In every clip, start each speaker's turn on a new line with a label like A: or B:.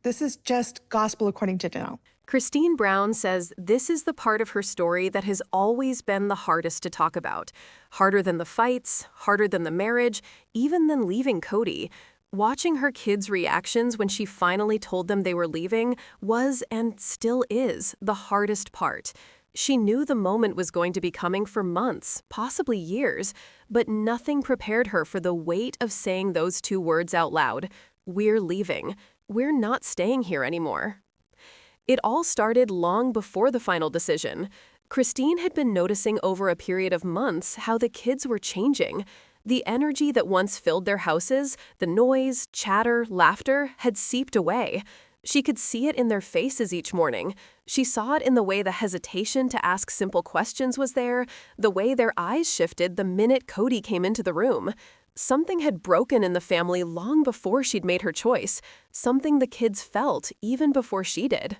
A: This is just gospel according to Janelle.
B: Christine Brown says this is the part of her story that has always been the hardest to talk about. Harder than the fights, harder than the marriage, even than leaving Kody. Watching her kids' reactions when she finally told them they were leaving was, and still is, the hardest part. She knew the moment was going to be coming for months, possibly years, but nothing prepared her for the weight of saying those two words out loud. We're leaving. We're not staying here anymore. It all started long before the final decision. Christine had been noticing over a period of months how the kids were changing. The energy that once filled their houses, the noise, chatter, laughter, had seeped away. She could see it in their faces each morning. She saw it in the way the hesitation to ask simple questions was there, the way their eyes shifted the minute Kody came into the room. Something had broken in the family long before she'd made her choice, something the kids felt even before she did.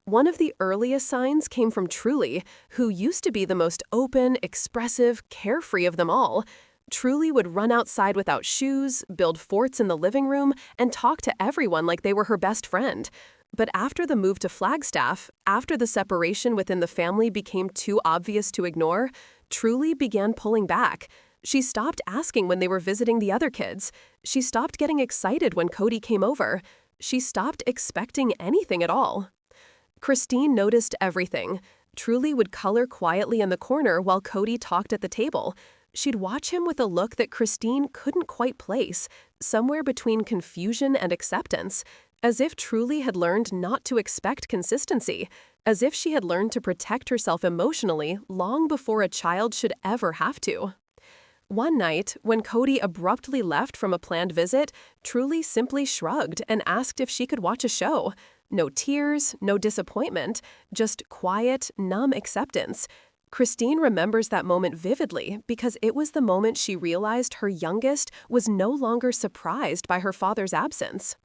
B: One of the earliest signs came from Truly, who used to be the most open, expressive, carefree of them all. Truly would run outside without shoes, build forts in the living room, and talk to everyone like they were her best friend. But after the move to Flagstaff, after the separation within the family became too obvious to ignore, Truly began pulling back. She stopped asking when they were visiting the other kids. She stopped getting excited when Kody came over. She stopped expecting anything at all. Christine noticed everything. Truly would color quietly in the corner while Kody talked at the table. She'd watch him with a look that Christine couldn't quite place, somewhere between confusion and acceptance, as if Truly had learned not to expect consistency, as if she had learned to protect herself emotionally long before a child should ever have to. One night, when Kody abruptly left from a planned visit, Truly simply shrugged and asked if she could watch a show. No tears, no disappointment, just quiet, numb acceptance. Christine remembers that moment vividly because it was the moment she realized her youngest was no longer surprised by her father's absence.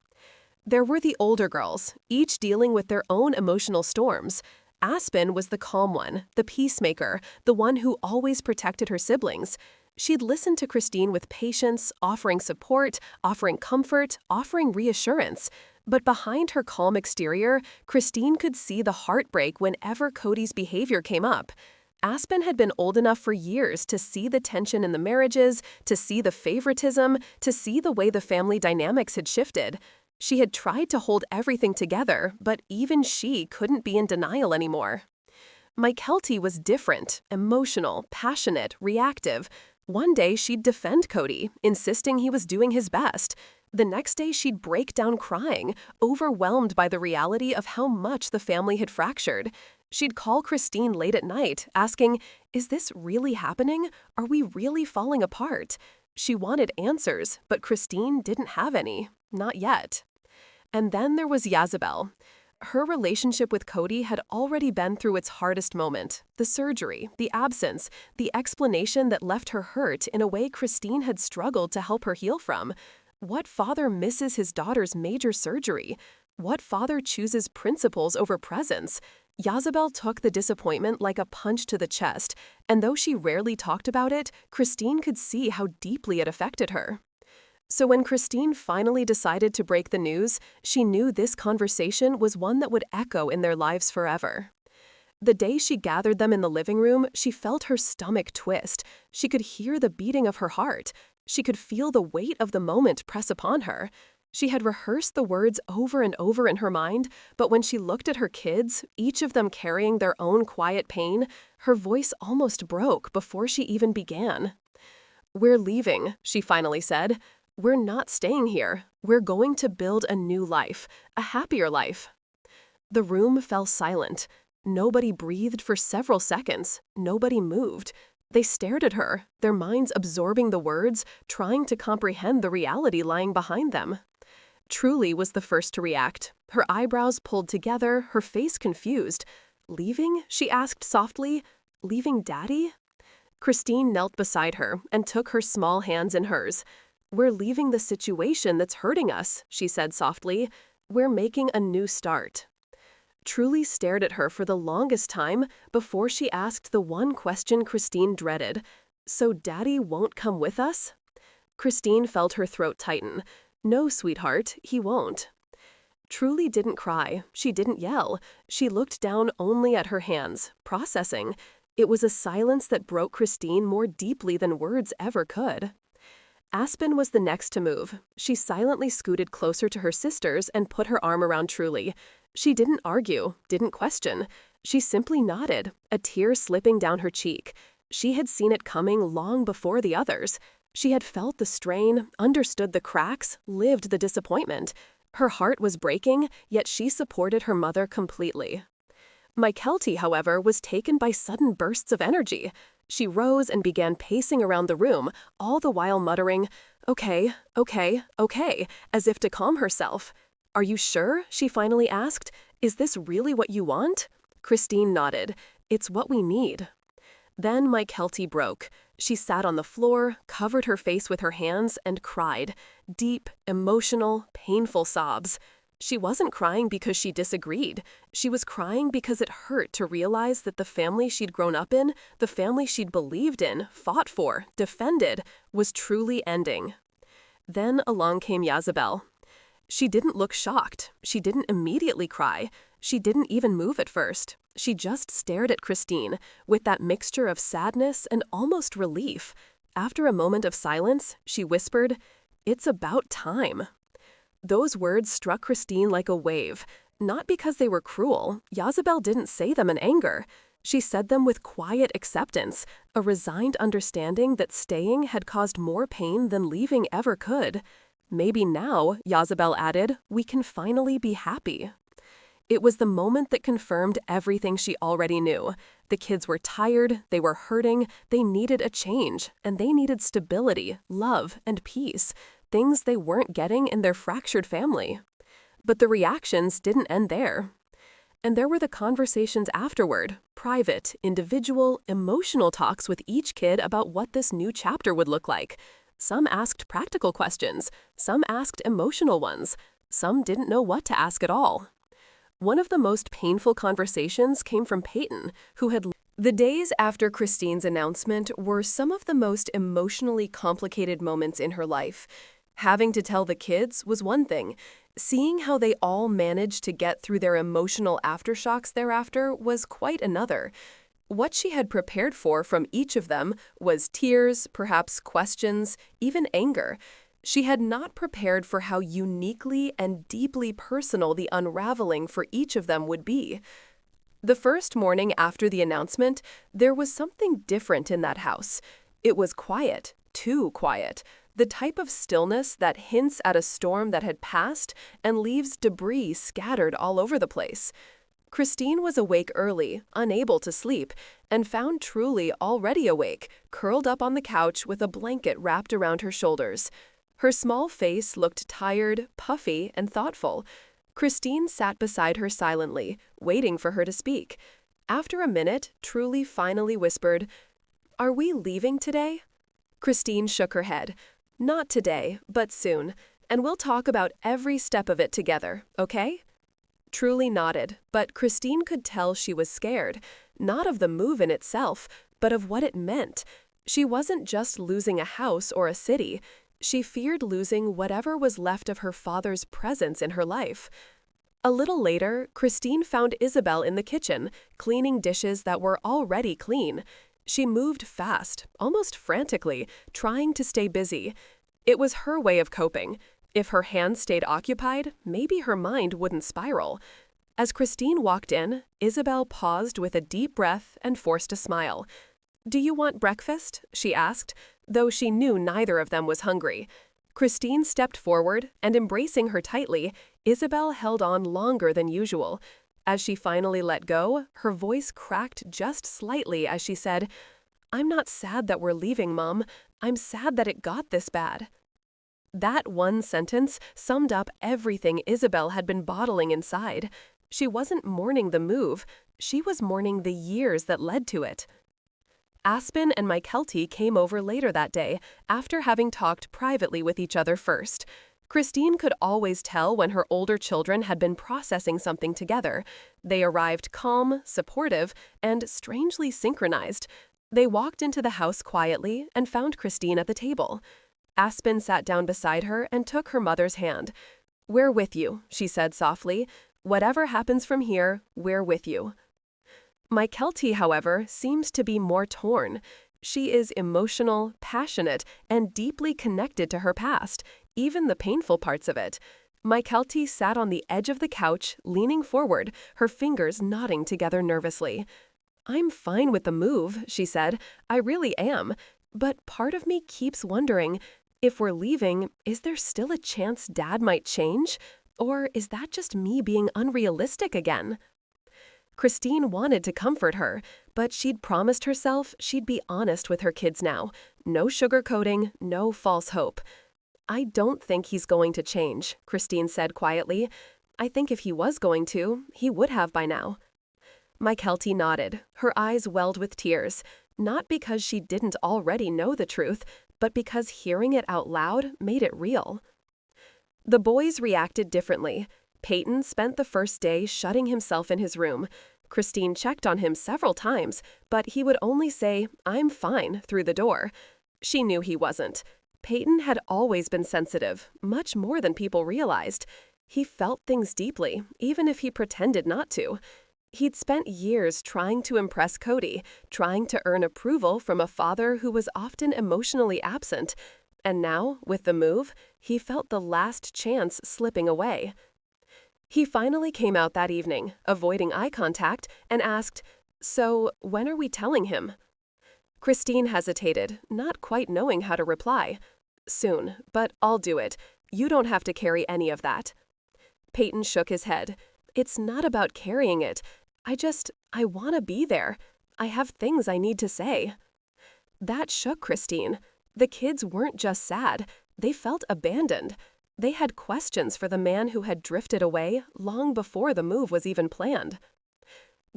B: There were the older girls, each dealing with their own emotional storms. Aspen was the calm one, the peacemaker, the one who always protected her siblings. She'd listened to Christine with patience, offering support, offering comfort, offering reassurance. But behind her calm exterior, Christine could see the heartbreak whenever Kody's behavior came up. Aspen had been old enough for years to see the tension in the marriages, to see the favoritism, to see the way the family dynamics had shifted. She had tried to hold everything together, but even she couldn't be in denial anymore. Mykelti was different, emotional, passionate, reactive. One day she'd defend Kody, insisting he was doing his best. The next day she'd break down crying, overwhelmed by the reality of how much the family had fractured. She'd call Christine late at night, asking, "Is this really happening? Are we really falling apart?" She wanted answers, but Christine didn't have any. Not yet. And then there was Yazabel. Her relationship with Kody had already been through its hardest moment, the surgery, the absence, the explanation that left her hurt in a way Christine had struggled to help her heal from. What father misses his daughter's major surgery? What father chooses principles over presence? Yazabel took the disappointment like a punch to the chest, and though she rarely talked about it, Christine could see how deeply it affected her. So when Christine finally decided to break the news, she knew this conversation was one that would echo in their lives forever. The day she gathered them in the living room, she felt her stomach twist. She could hear the beating of her heart. She could feel the weight of the moment press upon her. She had rehearsed the words over and over in her mind, but when she looked at her kids, each of them carrying their own quiet pain, her voice almost broke before she even began. "We're leaving," she finally said. "We're not staying here. We're going to build a new life, a happier life." The room fell silent. Nobody breathed for several seconds. Nobody moved. They stared at her, their minds absorbing the words, trying to comprehend the reality lying behind them. Truly was the first to react, her eyebrows pulled together, her face confused. "Leaving?" she asked softly. "Leaving Daddy?" Christine knelt beside her and took her small hands in hers. "We're leaving the situation that's hurting us," she said softly. "We're making a new start." Truly stared at her for the longest time before she asked the one question Christine dreaded. "So Daddy won't come with us?" Christine felt her throat tighten. "No, sweetheart, he won't." Truly didn't cry. She didn't yell. She looked down only at her hands, processing. It was a silence that broke Christine more deeply than words ever could. Aspen was the next to move. She silently scooted closer to her sisters and put her arm around Truly. She didn't argue, didn't question. She simply nodded, a tear slipping down her cheek. She had seen it coming long before the others. She had felt the strain, understood the cracks, lived the disappointment. Her heart was breaking, yet she supported her mother completely. Mykelti, however, was taken by sudden bursts of energy. She rose and began pacing around the room, all the while muttering, "Okay, okay, okay," as if to calm herself. "Are you sure?" she finally asked. "Is this really what you want?" Christine nodded. "It's what we need." Then Mykelti broke. She sat on the floor, covered her face with her hands, and cried. Deep, emotional, painful sobs. She wasn't crying because she disagreed. She was crying because it hurt to realize that the family she'd grown up in, the family she'd believed in, fought for, defended, was truly ending. Then along came Yazabel. She didn't look shocked. She didn't immediately cry. She didn't even move at first. She just stared at Christine, with that mixture of sadness and almost relief. After a moment of silence, she whispered, "It's about time." Those words struck Christine like a wave. Not because they were cruel. Yazabel didn't say them in anger. She said them with quiet acceptance, a resigned understanding that staying had caused more pain than leaving ever could. "Maybe now," Yazabel added, "we can finally be happy." It was the moment that confirmed everything she already knew. The kids were tired, they were hurting, they needed a change, and they needed stability, love, and peace, things they weren't getting in their fractured family. But the reactions didn't end there. And there were the conversations afterward, private, individual, emotional talks with each kid about what this new chapter would look like. Some asked practical questions, some asked emotional ones, some didn't know what to ask at all. One of the most painful conversations came from Peyton, who had... The days after Christine's announcement were some of the most emotionally complicated moments in her life. Having to tell the kids was one thing. Seeing how they all managed to get through their emotional aftershocks thereafter was quite another. What she had prepared for from each of them was tears, perhaps questions, even anger. She had not prepared for how uniquely and deeply personal the unraveling for each of them would be. The first morning after the announcement, there was something different in that house. It was quiet, too quiet, the type of stillness that hints at a storm that had passed and leaves debris scattered all over the place. Christine was awake early, unable to sleep, and found Truly already awake, curled up on the couch with a blanket wrapped around her shoulders. Her small face looked tired, puffy, and thoughtful. Christine sat beside her silently, waiting for her to speak. After a minute, Truly finally whispered, "Are we leaving today?" Christine shook her head. "Not today, but soon, and we'll talk about every step of it together, okay?" Truly nodded, but Christine could tell she was scared, not of the move in itself, but of what it meant. She wasn't just losing a house or a city. She feared losing whatever was left of her father's presence in her life. A little later, Christine found Isabel in the kitchen, cleaning dishes that were already clean. She moved fast, almost frantically, trying to stay busy. It was her way of coping. If her hands stayed occupied, maybe her mind wouldn't spiral. As Christine walked in, Isabel paused with a deep breath and forced a smile. "Do you want breakfast?" she asked, though she knew neither of them was hungry. Christine stepped forward, and embracing her tightly, Isabel held on longer than usual. As she finally let go, her voice cracked just slightly as she said, "I'm not sad that we're leaving, Mom. I'm sad that it got this bad." That one sentence summed up everything Isabel had been bottling inside. She wasn't mourning the move. She was mourning the years that led to it. Aspen and Mykelti came over later that day, after having talked privately with each other first. Christine could always tell when her older children had been processing something together. They arrived calm, supportive, and strangely synchronized. They walked into the house quietly and found Christine at the table. Aspen sat down beside her and took her mother's hand. "We're with you," she said softly. "Whatever happens from here, we're with you." Mykelti, however, seems to be more torn. She is emotional, passionate, and deeply connected to her past, even the painful parts of it. Mykelti sat on the edge of the couch, leaning forward, her fingers knotting together nervously. "I'm fine with the move," she said. "I really am. But part of me keeps wondering, if we're leaving, is there still a chance Dad might change? Or is that just me being unrealistic again?" Christine wanted to comfort her, but she'd promised herself she'd be honest with her kids now. No sugarcoating, no false hope. "I don't think he's going to change," Christine said quietly. "I think if he was going to, he would have by now." Mykelti nodded, her eyes welled with tears, not because she didn't already know the truth, but because hearing it out loud made it real. The boys reacted differently. Peyton spent the first day shutting himself in his room. Christine checked on him several times, but he would only say, "I'm fine," through the door. She knew he wasn't. Peyton had always been sensitive, much more than people realized. He felt things deeply, even if he pretended not to. He'd spent years trying to impress Kody, trying to earn approval from a father who was often emotionally absent. And now, with the move, he felt the last chance slipping away. He finally came out that evening, avoiding eye contact, and asked, "So, when are we telling him?" Christine hesitated, not quite knowing how to reply. "Soon, but I'll do it. You don't have to carry any of that." Peyton shook his head. "It's not about carrying it. I want to be there. I have things I need to say." That shook Christine. The kids weren't just sad. They felt abandoned. They had questions for the man who had drifted away long before the move was even planned.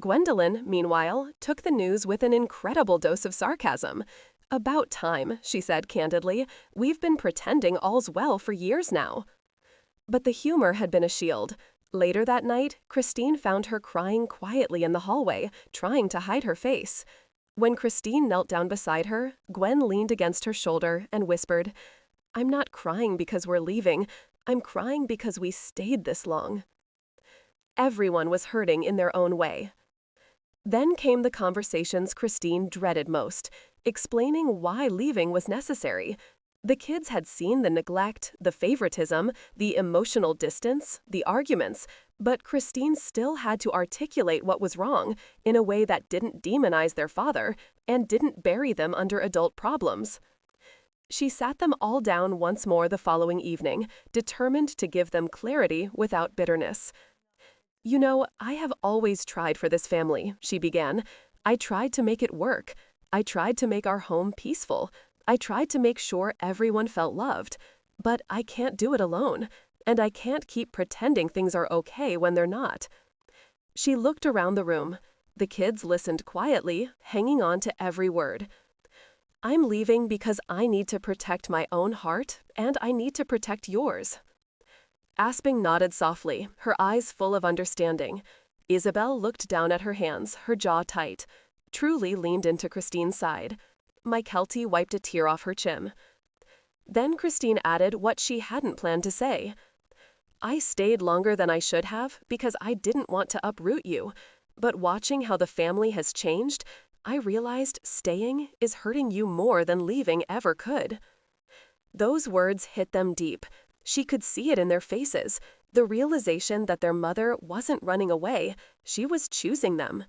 B: Gwendolyn, meanwhile, took the news with an incredible dose of sarcasm. "About time," she said candidly. "We've been pretending all's well for years now." But the humor had been a shield. Later that night, Christine found her crying quietly in the hallway, trying to hide her face. When Christine knelt down beside her, Gwen leaned against her shoulder and whispered, "I'm not crying because we're leaving. I'm crying because we stayed this long." Everyone was hurting in their own way. Then came the conversations Christine dreaded most, explaining why leaving was necessary. The kids had seen the neglect, the favoritism, the emotional distance, the arguments, but Christine still had to articulate what was wrong in a way that didn't demonize their father and didn't bury them under adult problems. She sat them all down once more the following evening, determined to give them clarity without bitterness. "You know, I have always tried for this family," she began. "I tried to make it work. I tried to make our home peaceful. I tried to make sure everyone felt loved. But I can't do it alone, and I can't keep pretending things are okay when they're not." She looked around the room. The kids listened quietly, hanging on to every word. "I'm leaving because I need to protect my own heart, and I need to protect yours." Asping nodded softly, her eyes full of understanding. Isabel looked down at her hands, her jaw tight. Truly leaned into Christine's side. Mykelti wiped a tear off her chin. Then Christine added what she hadn't planned to say. "I stayed longer than I should have because I didn't want to uproot you. But watching how the family has changed, I realized staying is hurting you more than leaving ever could." Those words hit them deep. She could see it in their faces, the realization that their mother wasn't running away, she was choosing them.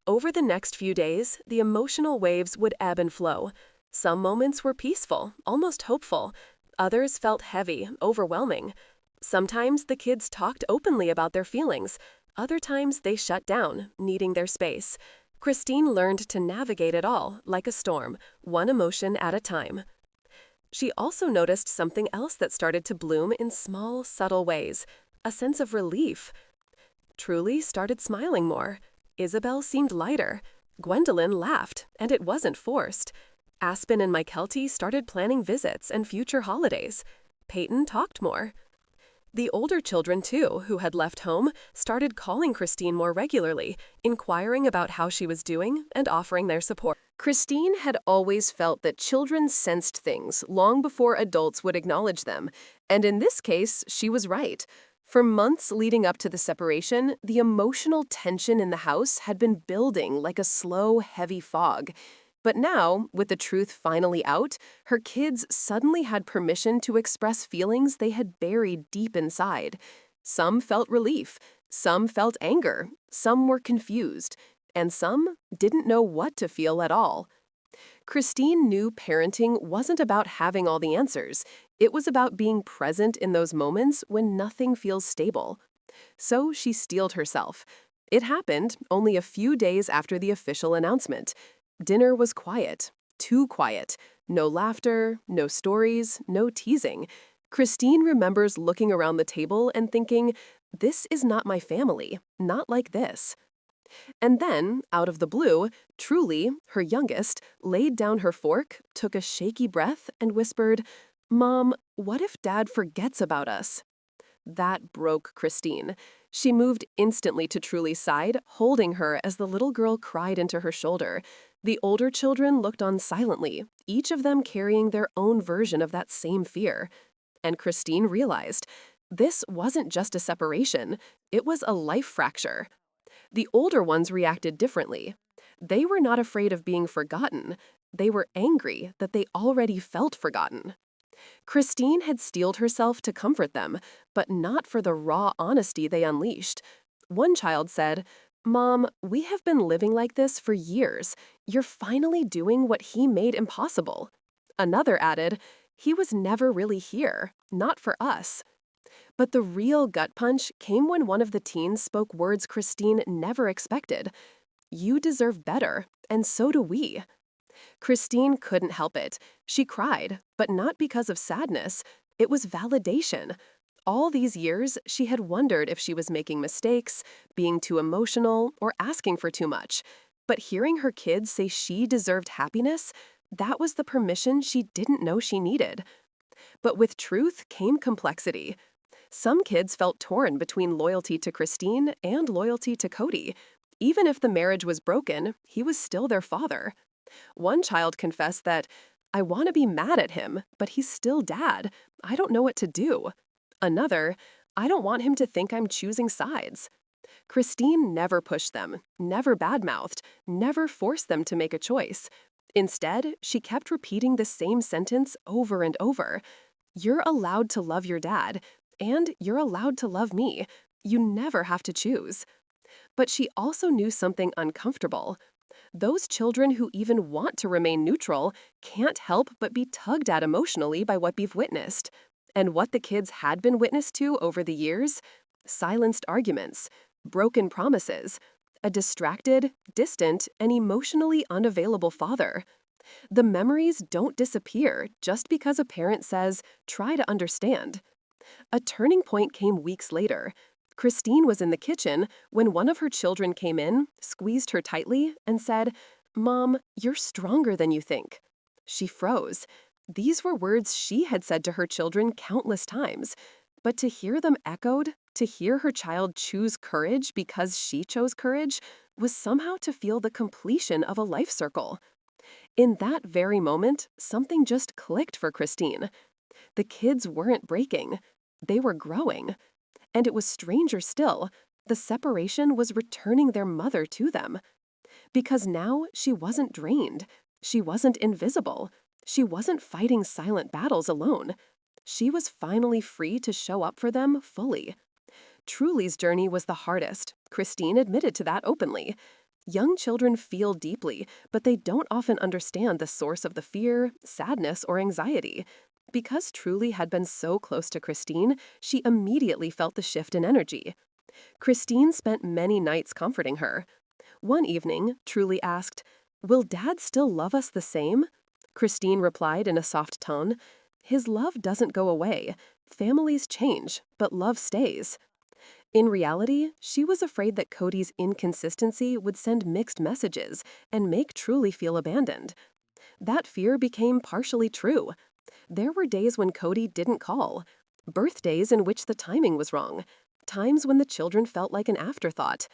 B: Over the next few days, the emotional waves would ebb and flow. Some moments were peaceful, almost hopeful. Others felt heavy, overwhelming. Sometimes the kids talked openly about their feelings. Other times they shut down, needing their space. Christine learned to navigate it all, like a storm, one emotion at a time. She also noticed something else that started to bloom in small, subtle ways, a sense of relief. Truly started smiling more. Isabel seemed lighter. Gwendolyn laughed, and it wasn't forced. Aspen and Mykelti started planning visits and future holidays. Peyton talked more. The older children, too, who had left home, started calling Christine more regularly, inquiring about how she was doing and offering their support. Christine had always felt that children sensed things long before adults would acknowledge them, and in this case, she was right. For months leading up to the separation, the emotional tension in the house had been building like a slow, heavy fog. But now, with the truth finally out, her kids suddenly had permission to express feelings they had buried deep inside. Some felt relief, some felt anger, some were confused, and some didn't know what to feel at all. Christine knew parenting wasn't about having all the answers. It was about being present in those moments when nothing feels stable. So she steeled herself. It happened only a few days after the official announcement. Dinner was quiet, too quiet. No laughter, no stories, no teasing. Christine remembers looking around the table and thinking, "This is not my family, not like this." And then, out of the blue, Truly, her youngest, laid down her fork, took a shaky breath, and whispered, "Mom, what if Dad forgets about us?" That broke Christine. She moved instantly to Truly's side, holding her as the little girl cried into her shoulder. The older children looked on silently, each of them carrying their own version of that same fear. And Christine realized this wasn't just a separation, it was a life fracture. The older ones reacted differently. They were not afraid of being forgotten. They were angry that they already felt forgotten. Christine had steeled herself to comfort them, but not for the raw honesty they unleashed. One child said, "Mom, we have been living like this for years. You're finally doing what he made impossible." Another added, "He was never really here, not for us." But the real gut punch came when one of the teens spoke words Christine never expected. "You deserve better, and so do we." Christine couldn't help it. She cried, but not because of sadness. It was validation. All these years, she had wondered if she was making mistakes, being too emotional, or asking for too much. But hearing her kids say she deserved happiness, that was the permission she didn't know she needed. But with truth came complexity. Some kids felt torn between loyalty to Christine and loyalty to Kody. Even if the marriage was broken, he was still their father. One child confessed that, "I want to be mad at him, but he's still Dad. I don't know what to do." Another, "I don't want him to think I'm choosing sides." Christine never pushed them, never badmouthed, never forced them to make a choice. Instead, she kept repeating the same sentence over and over. "You're allowed to love your dad, and you're allowed to love me. You never have to choose." But she also knew something uncomfortable. Those children who even want to remain neutral can't help but be tugged at emotionally by what we've witnessed. And what the kids had been witness to over the years? Silenced arguments, broken promises, a distracted, distant, and emotionally unavailable father. The memories don't disappear just because a parent says, "Try to understand." A turning point came weeks later. Christine was in the kitchen when one of her children came in, squeezed her tightly, and said, "Mom, you're stronger than you think." She froze. These were words she had said to her children countless times. But to hear them echoed, to hear her child choose courage because she chose courage, was somehow to feel the completion of a life circle. In that very moment, something just clicked for Christine. The kids weren't breaking. They were growing. And it was stranger still. The separation was returning their mother to them. Because now she wasn't drained. She wasn't invisible. She wasn't fighting silent battles alone. She was finally free to show up for them fully. Truly's journey was the hardest. Christine admitted to that openly. Young children feel deeply, but they don't often understand the source of the fear, sadness, or anxiety. Because Truly had been so close to Christine, she immediately felt the shift in energy. Christine spent many nights comforting her. One evening, Truly asked, "Will Dad still love us the same?" Christine replied in a soft tone, "His love doesn't go away. Families change, but love stays." In reality, she was afraid that Kody's inconsistency would send mixed messages and make Truly feel abandoned. That fear became partially true. There were days when Kody didn't call. birthdays in which the timing was wrong, times when the children felt like an afterthought.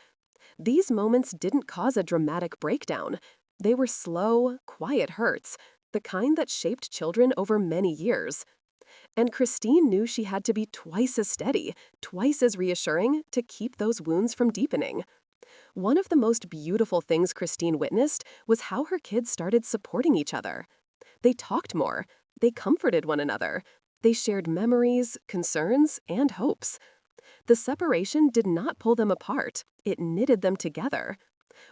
B: These moments didn't cause a dramatic breakdown. They were slow, quiet hurts, the kind that shaped children over many years. And Christine knew she had to be twice as steady, twice as reassuring to keep those wounds from deepening. One of the most beautiful things Christine witnessed was how her kids started supporting each other. They talked more. They comforted one another. They shared memories, concerns, and hopes. The separation did not pull them apart. It knitted them together.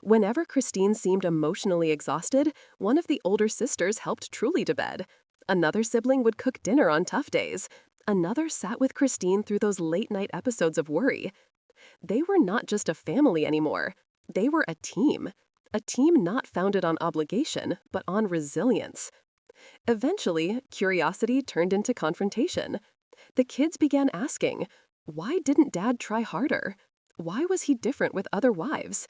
B: Whenever Christine seemed emotionally exhausted, one of the older sisters helped Truly to bed. Another sibling would cook dinner on tough days. Another sat with Christine through those late-night episodes of worry. They were not just a family anymore. They were a team. A team not founded on obligation, but on resilience. Eventually, curiosity turned into confrontation. The kids began asking, why didn't Dad try harder? Why was he different with other wives?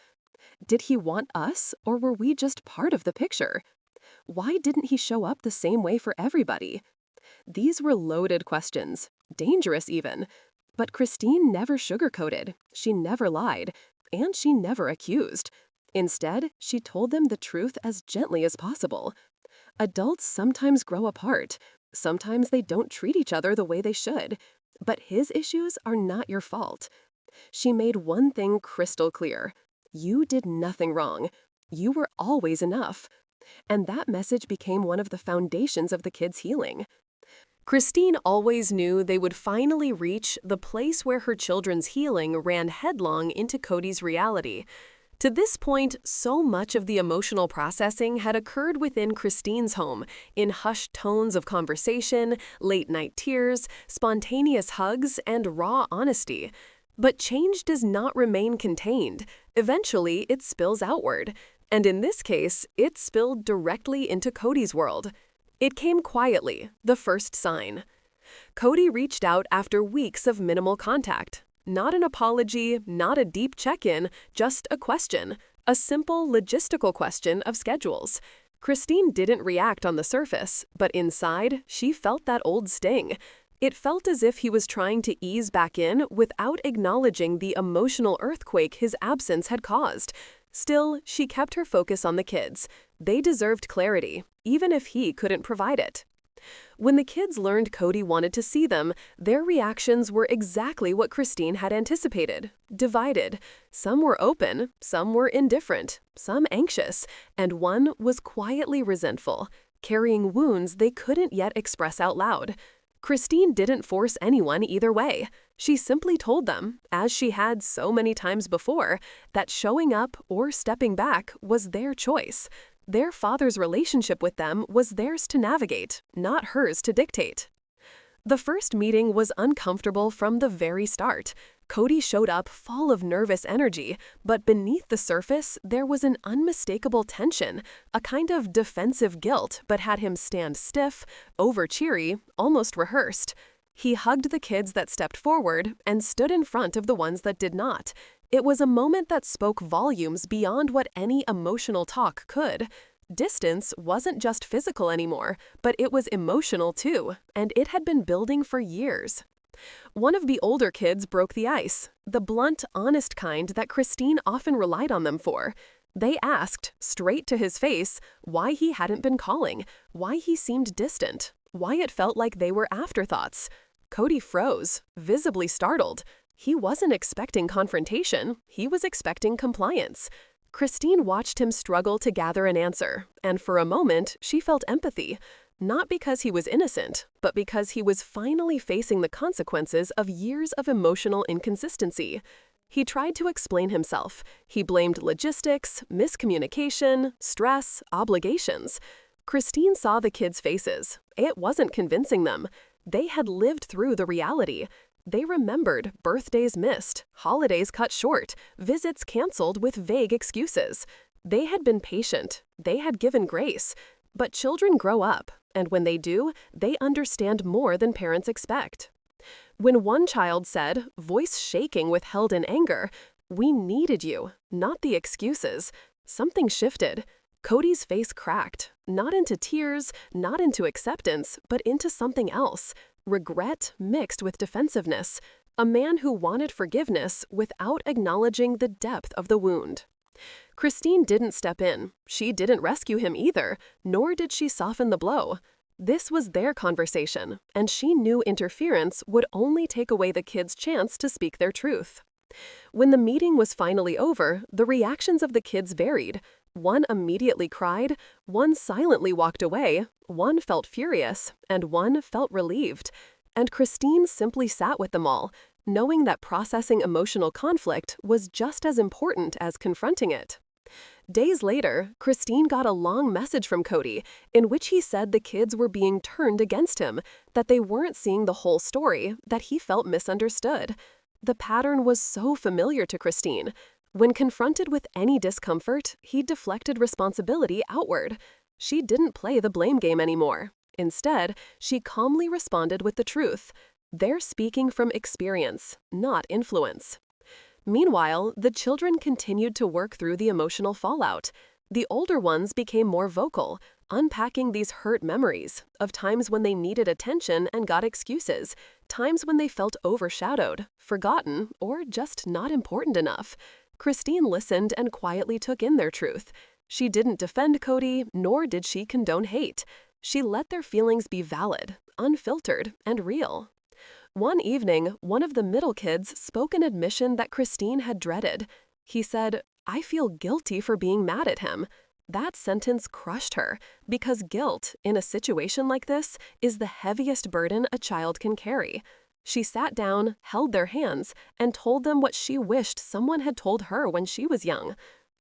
B: Did he want us, or were we just part of the picture? Why didn't he show up the same way for everybody? These were loaded questions, dangerous even. But Christine never sugarcoated, she never lied, and she never accused. Instead, she told them the truth as gently as possible. Adults sometimes grow apart. Sometimes they don't treat each other the way they should. But his issues are not your fault. She made one thing crystal clear. You did nothing wrong. You were always enough. And that message became one of the foundations of the kids' healing. Christine always knew they would finally reach the place where her children's healing ran headlong into Kody's reality. To this point, so much of the emotional processing had occurred within Christine's home, in hushed tones of conversation, late-night tears, spontaneous hugs, and raw honesty. But change does not remain contained. Eventually, it spills outward. And in this case, it spilled directly into Kody's world. It came quietly, the first sign. Kody reached out after weeks of minimal contact. Not an apology, not a deep check-in, just a question. A simple, logistical question of schedules. Christine didn't react on the surface, but inside, she felt that old sting. It felt as if he was trying to ease back in without acknowledging the emotional earthquake his absence had caused. Still, she kept her focus on the kids. They deserved clarity, even if he couldn't provide it. When the kids learned Kody wanted to see them, their reactions were exactly what Christine had anticipated. Divided. Some were open, some were indifferent, some anxious, and one was quietly resentful, carrying wounds they couldn't yet express out loud. Christine didn't force anyone either way. She simply told them, as she had so many times before, that showing up or stepping back was their choice. Their father's relationship with them was theirs to navigate, not hers to dictate. The first meeting was uncomfortable from the very start. Kody showed up full of nervous energy, but beneath the surface, there was an unmistakable tension, a kind of defensive guilt, but had him stand stiff, over-cheery, almost rehearsed. He hugged the kids that stepped forward and stood in front of the ones that did not. It was a moment that spoke volumes beyond what any emotional talk could. Distance wasn't just physical anymore, but it was emotional too, and it had been building for years. One of the older kids broke the ice, the blunt, honest kind that Christine often relied on them for. They asked, straight to his face, why he hadn't been calling, why he seemed distant, why it felt like they were afterthoughts. Kody froze, visibly startled. He wasn't expecting confrontation, he was expecting compliance. Christine watched him struggle to gather an answer, and for a moment, she felt empathy. Not because he was innocent, but because he was finally facing the consequences of years of emotional inconsistency. He tried to explain himself. He blamed logistics, miscommunication, stress, obligations. Christine saw the kids' faces. It wasn't convincing them. They had lived through the reality. They remembered birthdays missed, holidays cut short, visits canceled with vague excuses. They had been patient. They had given grace. But children grow up, and when they do, they understand more than parents expect. When one child said, voice shaking with held in anger, "We needed you, not the excuses," something shifted. Kody's face cracked, not into tears, not into acceptance, but into something else. regret mixed with defensiveness, a man who wanted forgiveness without acknowledging the depth of the wound. Christine didn't step in. She didn't rescue him either, nor did she soften the blow. This was their conversation, and she knew interference would only take away the kids' chance to speak their truth. When the meeting was finally over, the reactions of the kids varied. One immediately cried, one silently walked away, one felt furious, and one felt relieved. And Christine simply sat with them all, knowing that processing emotional conflict was just as important as confronting it. Days later, Christine got a long message from Kody in which he said the kids were being turned against him, that they weren't seeing the whole story, that he felt misunderstood. The pattern was so familiar to Christine. When confronted with any discomfort, he deflected responsibility outward. She didn't play the blame game anymore. Instead, she calmly responded with the truth. They're speaking from experience, not influence. Meanwhile, the children continued to work through the emotional fallout. The older ones became more vocal, unpacking these hurt memories of times when they needed attention and got excuses, times when they felt overshadowed, forgotten, or just not important enough. Christine listened and quietly took in their truth. She didn't defend Kody, nor did she condone hate. She let their feelings be valid, unfiltered, and real. One evening, one of the middle kids spoke an admission that Christine had dreaded. He said, "I feel guilty for being mad at him." That sentence crushed her, because guilt, in a situation like this, is the heaviest burden a child can carry. She sat down, held their hands, and told them what she wished someone had told her when she was young.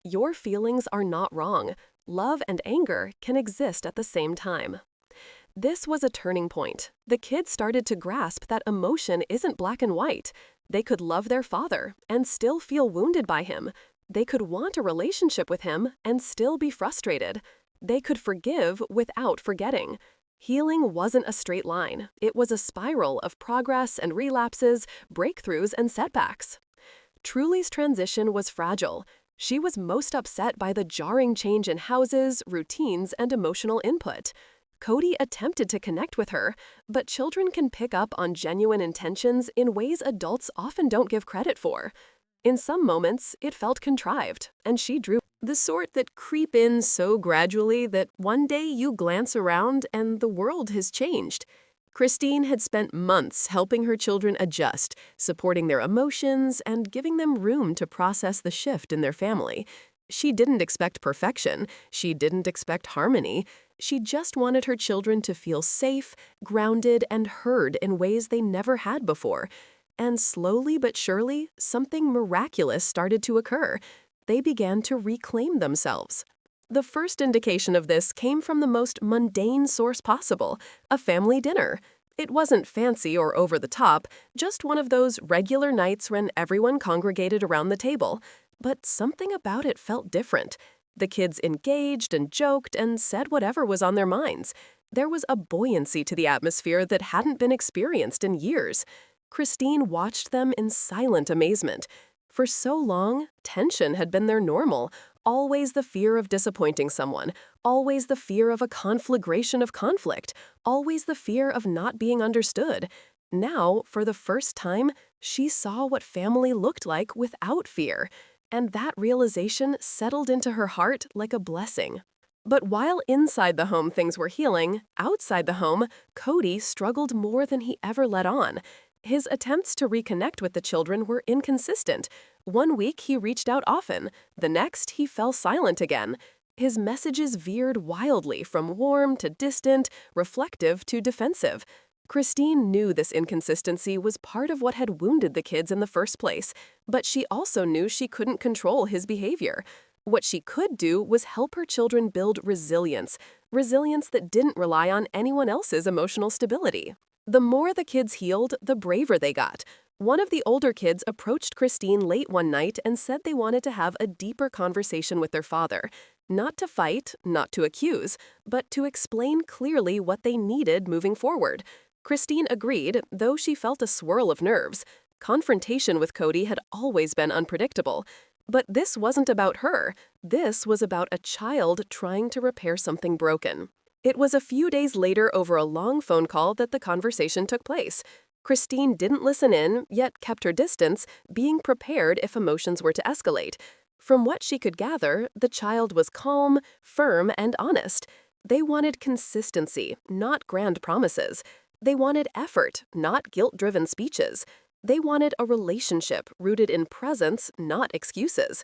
B: Your feelings are not wrong. Love and anger can exist at the same time. This was a turning point. The kids started to grasp that emotion isn't black and white. They could love their father and still feel wounded by him. They could want a relationship with him and still be frustrated. They could forgive without forgetting. Healing wasn't a straight line. It was a spiral of progress and relapses, breakthroughs and setbacks. Truly's transition was fragile. She was most upset by the jarring change in houses, routines, and emotional input. Kody attempted to connect with her, but children can pick up on genuine intentions in ways adults often don't give credit for. In some moments, it felt contrived, and she drew the sort that creep in so gradually that one day you glance around and the world has changed. Christine had spent months helping her children adjust, supporting their emotions, and giving them room to process the shift in their family. She didn't expect perfection. She didn't expect harmony. She just wanted her children to feel safe, grounded, and heard in ways they never had before. And slowly but surely, something miraculous started to occur. They began to reclaim themselves. The first indication of this came from the most mundane source possible, a family dinner. It wasn't fancy or over the top, just one of those regular nights when everyone congregated around the table. But something about it felt different. The kids engaged and joked and said whatever was on their minds. There was a buoyancy to the atmosphere that hadn't been experienced in years. Christine watched them in silent amazement. For so long, tension had been their normal, always the fear of disappointing someone, always the fear of a conflagration of conflict, always the fear of not being understood. Now, for the first time, she saw what family looked like without fear. And that realization settled into her heart like a blessing. But while inside the home things were healing, outside the home, Kody struggled more than he ever let on. His attempts to reconnect with the children were inconsistent. One week he reached out often, the next he fell silent again. His messages veered wildly from warm to distant, reflective to defensive. Christine knew this inconsistency was part of what had wounded the kids in the first place, but she also knew she couldn't control his behavior. What she could do was help her children build resilience that didn't rely on anyone else's emotional stability. The more the kids healed, the braver they got. One of the older kids approached Christine late one night and said they wanted to have a deeper conversation with their father. Not to fight, not to accuse, but to explain clearly what they needed moving forward. Christine agreed, though she felt a swirl of nerves. Confrontation with Kody had always been unpredictable. But this wasn't about her. This was about a child trying to repair something broken. It was a few days later over a long phone call that the conversation took place. Christine didn't listen in, yet kept her distance, being prepared if emotions were to escalate. From what she could gather, the child was calm, firm, and honest. They wanted consistency, not grand promises. They wanted effort, not guilt-driven speeches. They wanted a relationship rooted in presence, not excuses.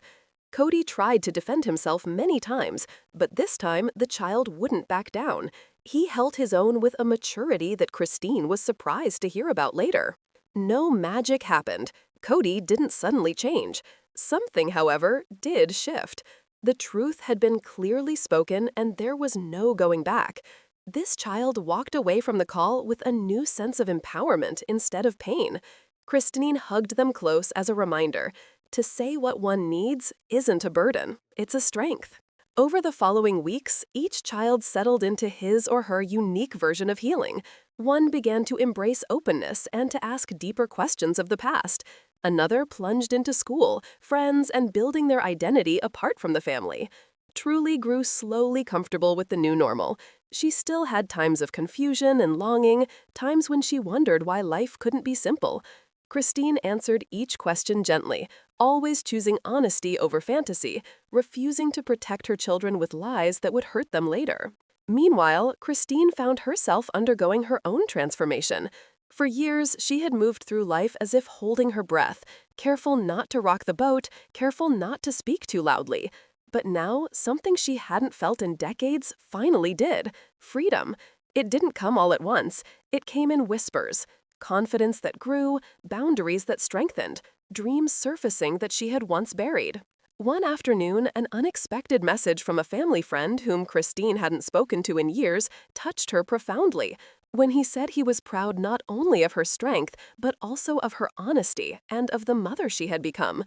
B: Kody tried to defend himself many times, but this time the child wouldn't back down. He held his own with a maturity that Christine was surprised to hear about later. No magic happened. Kody didn't suddenly change. Something, however, did shift. The truth had been clearly spoken, and there was no going back. This child walked away from the call with a new sense of empowerment instead of pain. Christine hugged them close as a reminder. To say what one needs isn't a burden, it's a strength. Over the following weeks, each child settled into his or her unique version of healing. One began to embrace openness and to ask deeper questions of the past. Another plunged into school, friends, and building their identity apart from the family. Truly grew slowly comfortable with the new normal. She still had times of confusion and longing, times when she wondered why life couldn't be simple. Christine answered each question gently, always choosing honesty over fantasy, refusing to protect her children with lies that would hurt them later. Meanwhile, Christine found herself undergoing her own transformation. For years, she had moved through life as if holding her breath, careful not to rock the boat, careful not to speak too loudly. But now, something she hadn't felt in decades finally did: freedom. It didn't come all at once. It came in whispers. Confidence that grew, boundaries that strengthened, dreams surfacing that she had once buried. One afternoon, an unexpected message from a family friend whom Christine hadn't spoken to in years touched her profoundly. When he said he was proud not only of her strength, but also of her honesty and of the mother she had become.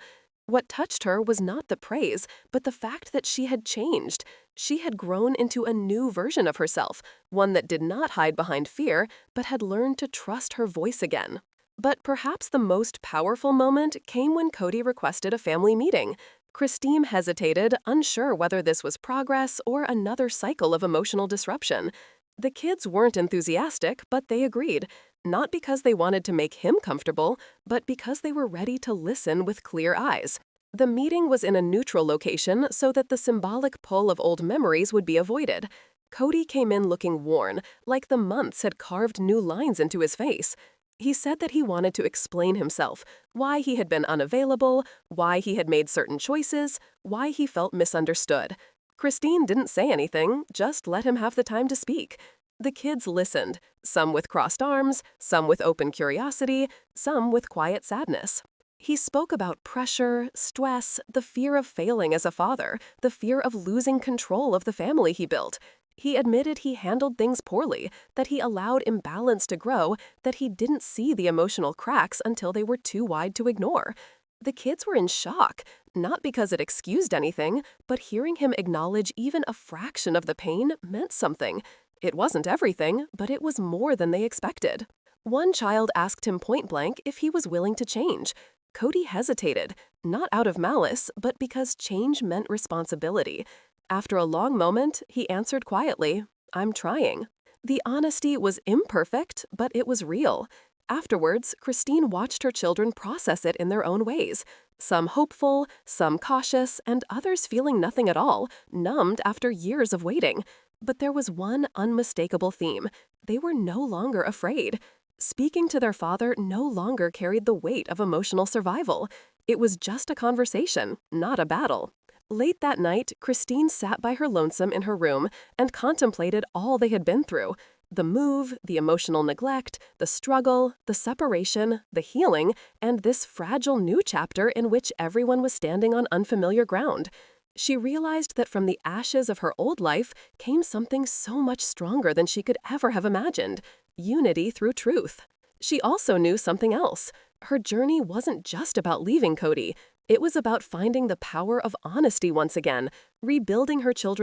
B: What touched her was not the praise, but the fact that she had changed. She had grown into a new version of herself, one that did not hide behind fear, but had learned to trust her voice again. But perhaps the most powerful moment came when Kody requested a family meeting. Christine hesitated, unsure whether this was progress or another cycle of emotional disruption. The kids weren't enthusiastic, but they agreed. Not because they wanted to make him comfortable, but because they were ready to listen with clear eyes. The meeting was in a neutral location so that the symbolic pull of old memories would be avoided. Kody came in looking worn, like the months had carved new lines into his face. He said that he wanted to explain himself, why he had been unavailable, why he had made certain choices, why he felt misunderstood. Christine didn't say anything, just let him have the time to speak. The kids listened, some with crossed arms, some with open curiosity, some with quiet sadness. He spoke about pressure, stress, the fear of failing as a father, the fear of losing control of the family he built. He admitted he handled things poorly, that he allowed imbalance to grow, that he didn't see the emotional cracks until they were too wide to ignore. The kids were in shock, not because it excused anything, but hearing him acknowledge even a fraction of the pain meant something. It wasn't everything, but it was more than they expected. One child asked him point-blank if he was willing to change. Kody hesitated, not out of malice, but because change meant responsibility. After a long moment, he answered quietly, "I'm trying." The honesty was imperfect, but it was real. Afterwards, Christine watched her children process it in their own ways. Some hopeful, some cautious, and others feeling nothing at all, numbed after years of waiting. But there was one unmistakable theme. They were no longer afraid. Speaking to their father no longer carried the weight of emotional survival. It was just a conversation, not a battle. Late that night, Christine sat by her lonesome in her room and contemplated all they had been through. The move, the emotional neglect, the struggle, the separation, the healing, and this fragile new chapter in which everyone was standing on unfamiliar ground. She realized that from the ashes of her old life came something so much stronger than she could ever have imagined: unity through truth. She also knew something else. Her journey wasn't just about leaving Kody. It was about finding the power of honesty once again, rebuilding her children's